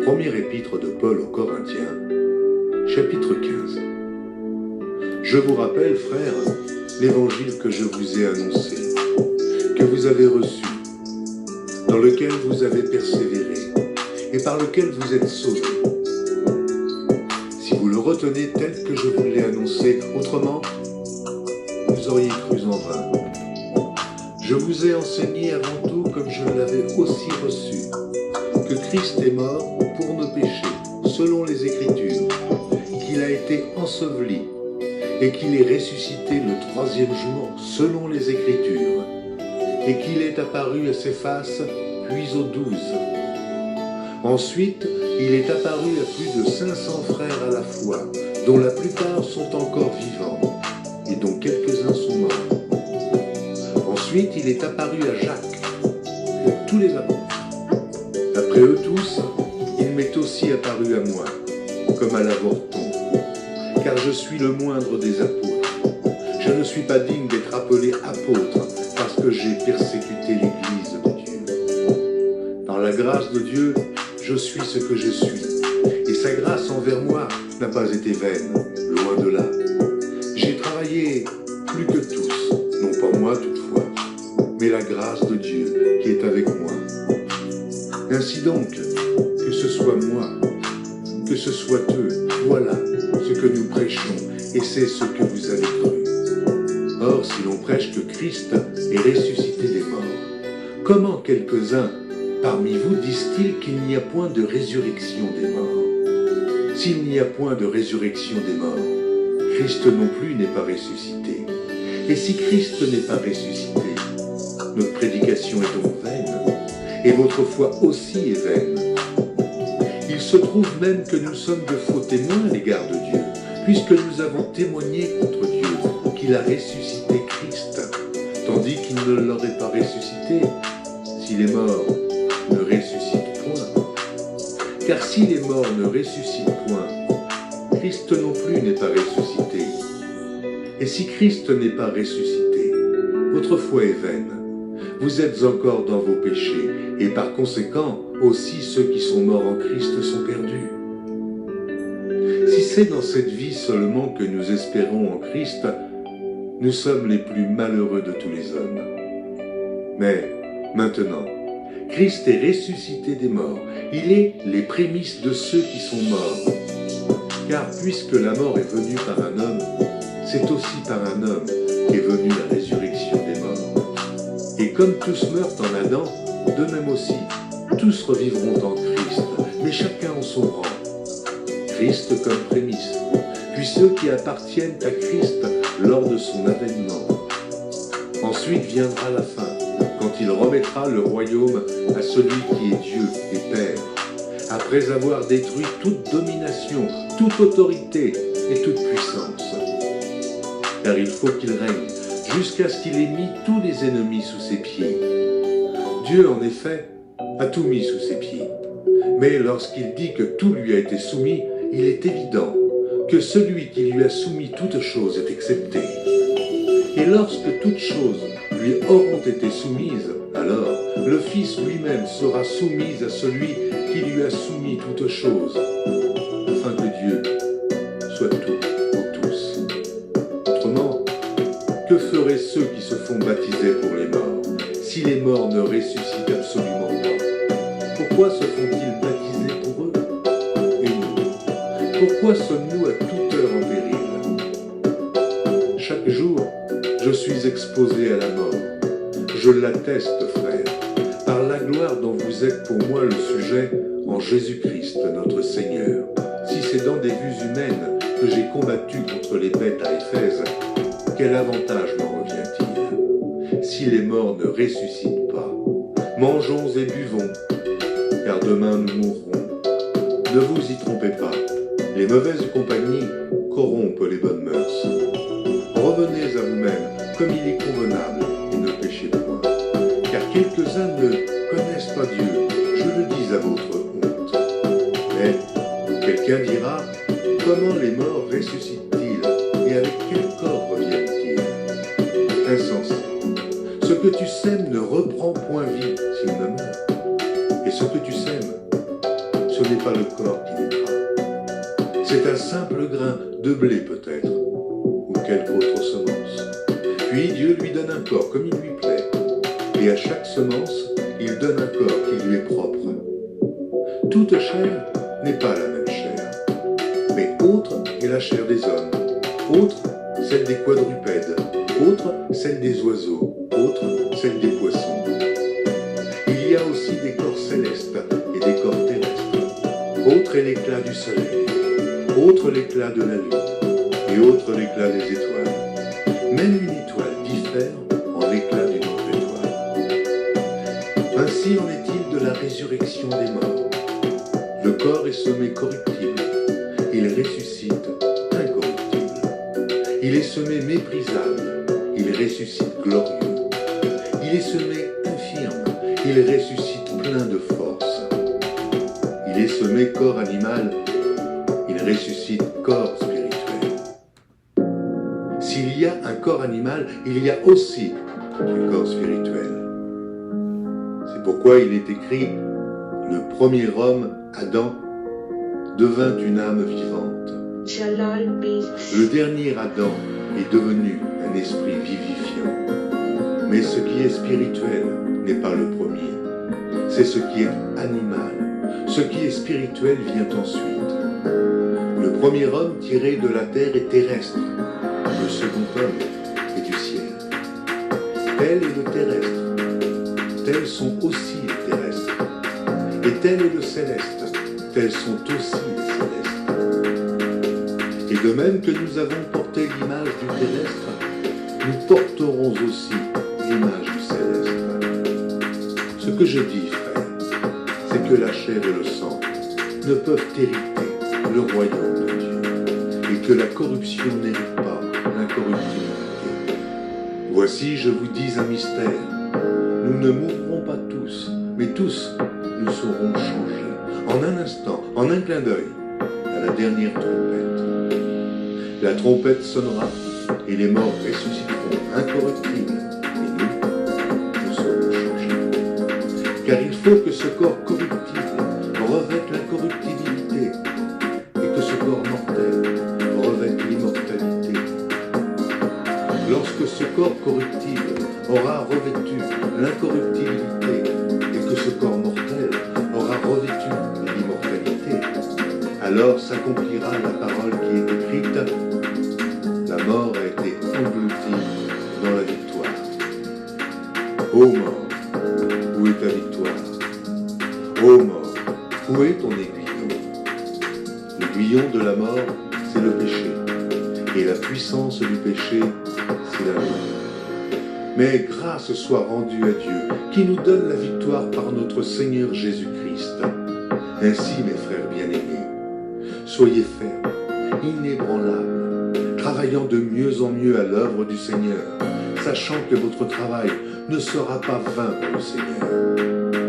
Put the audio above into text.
Première épître de Paul aux Corinthiens, chapitre 15. Je vous rappelle, frères, l'évangile que je vous ai annoncé, que vous avez reçu, dans lequel vous avez persévéré, et par lequel vous êtes sauvés. Si vous le retenez tel que je vous l'ai annoncé, autrement, vous auriez cru en vain. Je vous ai enseigné avant tout, comme je l'avais aussi reçu, que Christ est mort pour nos péchés, selon les Écritures, qu'il a été enseveli, et qu'il est ressuscité le troisième jour, selon les Écritures, et qu'il est apparu à Céphas, puis aux 12. Ensuite, il est apparu à plus de 500 frères à la fois, dont la plupart sont encore vivants, et dont quelques-uns sont morts. Ensuite, il est apparu à Jacques, puis à tous les apôtres. Après eux tous, il m'est aussi apparu à moi, comme à l'avorton, car je suis le moindre des apôtres. Je ne suis pas digne d'être appelé apôtre, parce que j'ai persécuté l'Église de Dieu. Par la grâce de Dieu, je suis ce que je suis, et sa grâce envers moi n'a pas été vaine, loin de là. J'ai travaillé plus que tous, non pas moi toutefois, mais la grâce de Dieu qui est avec moi. Ainsi donc, que ce soit moi, que ce soit eux, voilà ce que nous prêchons, et c'est ce que vous avez cru. Or, si l'on prêche que Christ est ressuscité des morts, comment quelques-uns parmi vous disent-ils qu'il n'y a point de résurrection des morts? S'il n'y a point de résurrection des morts, Christ non plus n'est pas ressuscité. Et si Christ n'est pas ressuscité, notre prédication est donc vaine, et votre foi aussi est vaine. Il se trouve même que nous sommes de faux témoins à l'égard de Dieu, puisque nous avons témoigné contre Dieu qu'il a ressuscité Christ, tandis qu'il ne l'aurait pas ressuscité si les morts ne ressuscitent point. Car si les morts ne ressuscitent point, Christ non plus n'est pas ressuscité. Et si Christ n'est pas ressuscité, votre foi est vaine. Vous êtes encore dans vos péchés, et par conséquent, aussi ceux qui sont morts en Christ sont perdus. Si c'est dans cette vie seulement que nous espérons en Christ, nous sommes les plus malheureux de tous les hommes. Mais maintenant, Christ est ressuscité des morts. Il est les prémices de ceux qui sont morts. Car puisque la mort est venue par un homme, c'est aussi par un homme qu'est venue la résurrection des morts. Et comme tous meurent en Adam, de même aussi, tous revivront en Christ, mais chacun en son rang. Christ comme prémisse, puis ceux qui appartiennent à Christ lors de son avènement. Ensuite viendra la fin, quand il remettra le royaume à celui qui est Dieu et Père, après avoir détruit toute domination, toute autorité et toute puissance. Car il faut qu'il règne, jusqu'à ce qu'il ait mis tous les ennemis sous ses pieds. Dieu, en effet, a tout mis sous ses pieds. Mais lorsqu'il dit que tout lui a été soumis, il est évident que celui qui lui a soumis toutes choses est excepté. Et lorsque toutes choses lui auront été soumises, alors le Fils lui-même sera soumis à celui qui lui a soumis toutes choses, afin que Dieu soit tout en tous. Autrement, que feraient ceux qui se font baptiser pour les morts, si les morts ne ressuscitent absolument pas? Pourquoi se font-ils baptiser pour eux? Et nous, pourquoi sommes-nous à toute heure en péril? Chaque jour, je suis exposé à la mort. Je l'atteste, frère, par la gloire dont vous êtes pour moi le sujet en Jésus-Christ, notre Seigneur. Si c'est dans des vues humaines que j'ai combattu contre les bêtes à Éphèse, quel avantage m'en revient-il? Si les morts ne ressuscitent pas, mangeons et buvons, car demain nous mourrons. Ne vous y trompez pas, les mauvaises compagnies corrompent les bonnes mœurs. Revenez à vous-même comme il est convenable et ne péchez point, car quelques-uns ne connaissent pas Dieu, je le dis à votre honte. Mais quelqu'un dira, comment les morts ressuscitent-ils et avec quel corps reviennent-ils? Insensé, ce que tu sèmes ne reprend point vie s'il ne meurt, et ce que tu sèmes, ce n'est pas le corps qui naîtra. C'est un simple grain de blé peut-être, ou quelque autre semence. Puis Dieu lui donne un corps comme il lui plaît, et à chaque semence, il donne un corps qui lui est propre. Toute chair n'est pas la même chair, mais autre est la chair des hommes, autre celle des quadrupèdes, autre celle des oiseaux, autre celle des poissons. Il y a aussi des corps célestes et des corps terrestres. Autre est l'éclat du soleil, autre l'éclat de la lune, et autre l'éclat des étoiles. Même une étoile diffère en l'éclat d'une autre étoile. Ainsi en est-il de la résurrection des morts. Le corps est semé corruptible, il ressuscite incorruptible. Il est semé méprisable, il ressuscite glorieux. Il est semé infirme, il ressuscite plein de force. Il est semé corps animal, il ressuscite corps spirituel. S'il y a un corps animal, il y a aussi un corps spirituel. C'est pourquoi il est écrit « Le premier homme, Adam, devint une âme vivante. Le dernier Adam est devenu un esprit vivifiant. Mais ce qui est spirituel n'est pas le premier. C'est ce qui est animal. Ce qui est spirituel vient ensuite. Le premier homme tiré de la terre est terrestre. Le second homme est du ciel. Tel est le terrestre. Tels sont aussi les terrestres. Et tel est le céleste. Tels sont aussi les célestes. Et de même que nous avons porté l'image du terrestre, nous porterons aussi l'image du céleste. Ce que je dis, frère, c'est que la chair et le sang ne peuvent hériter le royaume de Dieu, et que la corruption n'hérite pas l'incorruptibilité. Voici, je vous dis un mystère. Nous ne mourrons pas tous, mais tous nous serons changés, en un instant, en un clin d'œil, à la dernière trompette. La trompette sonnera, et les morts ressusciteront incorruptibles, et nous serons changés. Car il faut que ce corps corruptible revête l'incorruptibilité, et que ce corps mortel revête l'immortalité. Lorsque ce corps corruptible aura revêtu l'incorruptibilité, et que ce corps mortel aura revêtu l'immortalité, alors s'accomplira la parole qui est écrite. La mort a été engloutie dans la victoire. Ô mort, où est ta victoire? Ô mort, où est ton aiguillon? L'aiguillon de la mort, c'est le péché, et la puissance du péché, c'est la mort. Mais grâce soit rendue à Dieu, qui nous donne la victoire par notre Seigneur Jésus-Christ. Ainsi, mes frères bien-aimés, soyez fermes, inébranlables, travaillant de mieux en mieux à l'œuvre du Seigneur, sachant que votre travail ne sera pas vain pour le Seigneur.